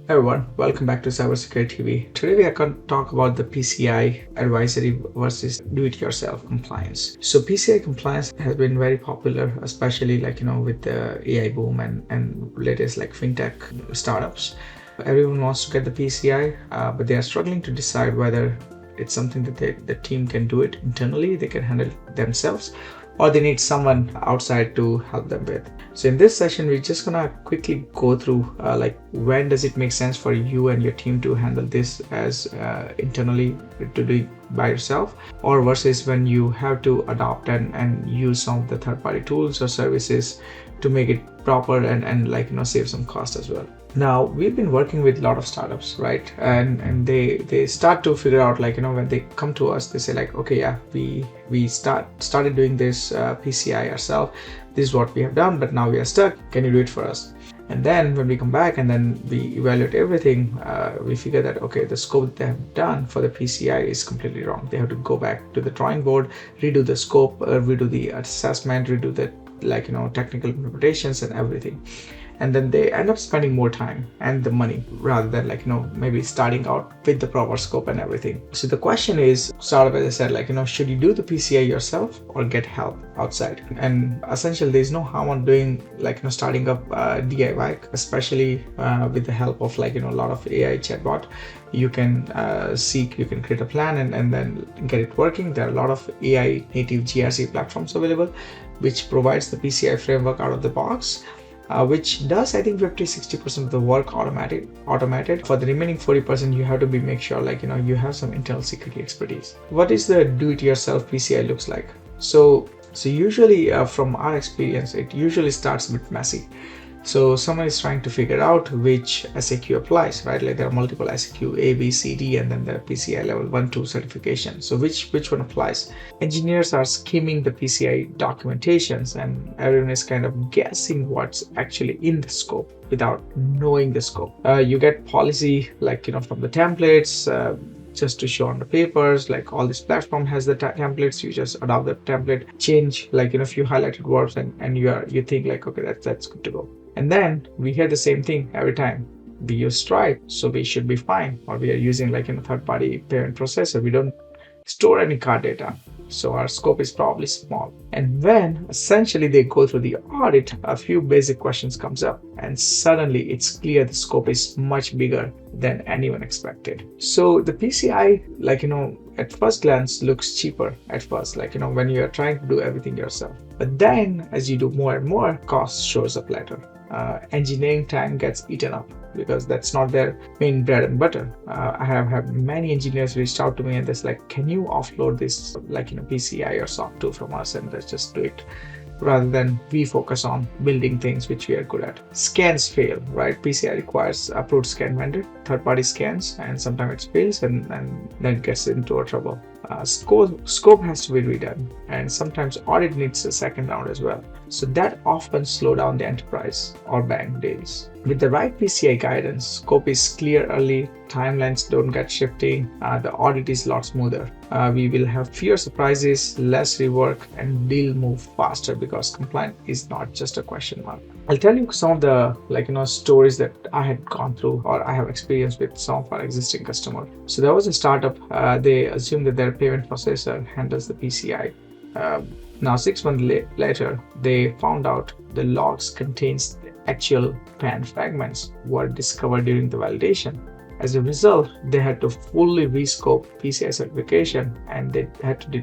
Hey everyone, welcome back to CyberSecurityTV. Today we are going to talk about the PCI advisory versus do-it-yourself compliance. So PCI compliance has been very popular, especially with the AI boom and latest fintech startups. Everyone wants to get the PCI, but they are struggling to decide whether it's something that the team can do it internally, they can handle it themselves, or they need someone outside to help them with. So in this session, we're just gonna quickly go through when does it make sense for you and your team to handle this as internally to do it by yourself, or versus when you have to adopt and use some of the third-party tools or services to make it proper and save some cost as well. Now we've been working with a lot of startups, right? And they start to figure out when they come to us, they say okay, yeah, we started doing this PCI ourselves. This is what we have done, but now we are stuck. Can you do it for us? And then when we come back and then we evaluate everything, we figure that okay, the scope that they have done for the PCI is completely wrong. They have to go back to the drawing board, redo the scope, redo the assessment, redo the technical implementations and everything. And then they end up spending more time and the money rather than maybe starting out with the proper scope and everything. So the question is, startup, as I said, should you do the PCI yourself or get help outside? And essentially there's no harm on doing starting up DIY, especially with the help of a lot of AI chatbot. You can you can create a plan and then get it working. There are a lot of AI native GRC platforms available, which provides the PCI framework out of the box. Which does, I think, 50-60% of the work automated. For the remaining 40%, you have to make sure you have some internal security expertise. What is the do-it-yourself PCI looks like? So usually from our experience, it usually starts a bit messy. So someone is trying to figure out which SAQ applies, right? There are multiple SAQ, A, B, C, D, and then the PCI level 1, 2 certification. So which one applies? Engineers are skimming the PCI documentations and everyone is kind of guessing what's actually in the scope without knowing the scope. You get policy from the templates, just to show on the papers, all this platform has the templates. You just adopt the template, change a few highlighted words, and you think okay, that's good to go. And then we hear the same thing every time. We use Stripe, so we should be fine. Or we are using third-party payment processor. We don't store any card data, so our scope is probably small. And when essentially they go through the audit, a few basic questions comes up, and suddenly it's clear the scope is much bigger than anyone expected. So the PCI, at first glance looks cheaper at first, when you are trying to do everything yourself. But then as you do more and more, cost shows up later. Engineering time gets eaten up because that's not their main bread and butter. I have had many engineers reached out to me and they're can you offload this PCI or SOC 2 from us and let's just do it, rather than we focus on building things which we are good at. Scans fail, right? PCI requires approved scan vendor, third-party scans, and sometimes it fails and then it gets into trouble. Scope has to be redone, and sometimes audit needs a second round as well. So that often slow down the enterprise or bank deals. With the right PCI guidance, scope is clear early, timelines don't get shifting, the audit is a lot smoother. We will have fewer surprises, less rework, and deal move faster because compliance is not just a question mark. I'll tell you some of the stories that I had gone through or I have experienced with some of our existing customers. So there was a startup, they assumed that their payment processor handles the PCI. Now 6 months later, they found out the logs contains actual PAN fragments were discovered during the validation. As a result, they had to fully rescope PCI certification, and they had to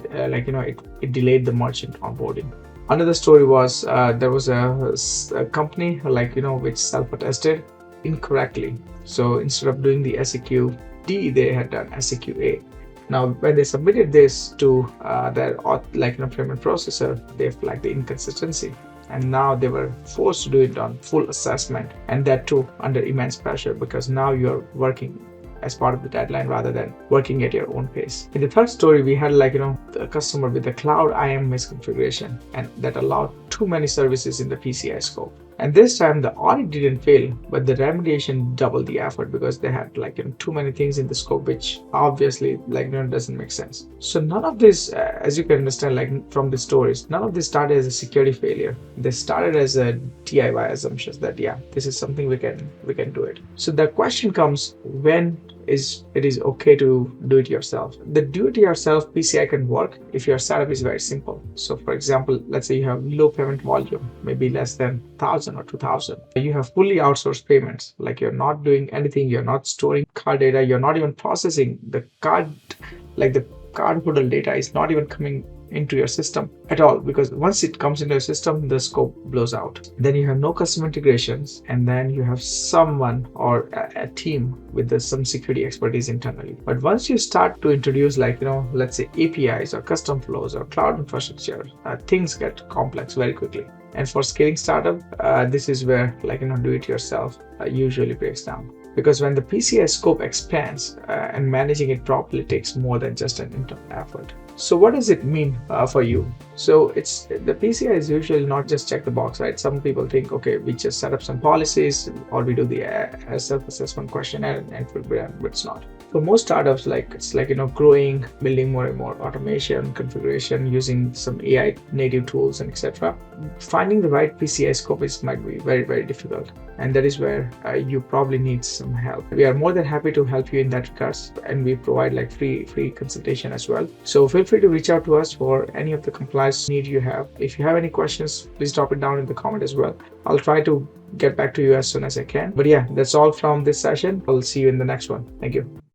it delayed the merchant onboarding. Another story was there was a company which self-attested incorrectly. So instead of doing the SAQ D, they had done SAQ A. Now, when they submitted this to their payment processor, they flagged the inconsistency, and now they were forced to do it on full assessment, and that too under immense pressure because now you're working as part of the deadline rather than working at your own pace. In the third story, we had a customer with a cloud IAM misconfiguration, and that allowed too many services in the PCI scope. And this time the audit didn't fail, but the remediation doubled the effort because they had too many things in the scope, which obviously doesn't make sense. So none of this, as you can understand, from the stories, none of this started as a security failure. They started as a DIY assumptions that yeah, this is something we can do it. So the question comes, when it is okay to do it yourself? The do it yourself PCI can work if your setup is very simple. So for example, let's say you have low payment volume, maybe less than 1,000 or 2,000. You have fully outsourced payments, like you're not doing anything, you're not storing card data, you're not even processing the card, the cardholder data is not even coming into your system at all, because once it comes into your system, the scope blows out. Then you have no custom integrations, and then you have someone or a team with some security expertise internally. But once you start to introduce let's say APIs or custom flows or cloud infrastructure, things get complex very quickly. And for scaling startup, this is where do it yourself usually breaks down. Because when the PCI scope expands and managing it properly takes more than just an internal effort. So what does it mean for you? So it's the PCI is usually not just check the box, right? Some people think, okay, we just set up some policies or we do the self-assessment questionnaire and we're done, but it's not. For most startups, it's growing, building more and more automation, configuration, using some AI native tools and etc. Finding the right PCI scope might be very, very difficult. And that is where you probably need some help. We are more than happy to help you in that regards, and we provide free consultation as well. So feel free to reach out to us for any of the compliance need you have. If you have any questions, please drop it down in the comment as well. I'll try to get back to you as soon as I can. But yeah, that's all from this session. I'll see you in the next one. Thank you.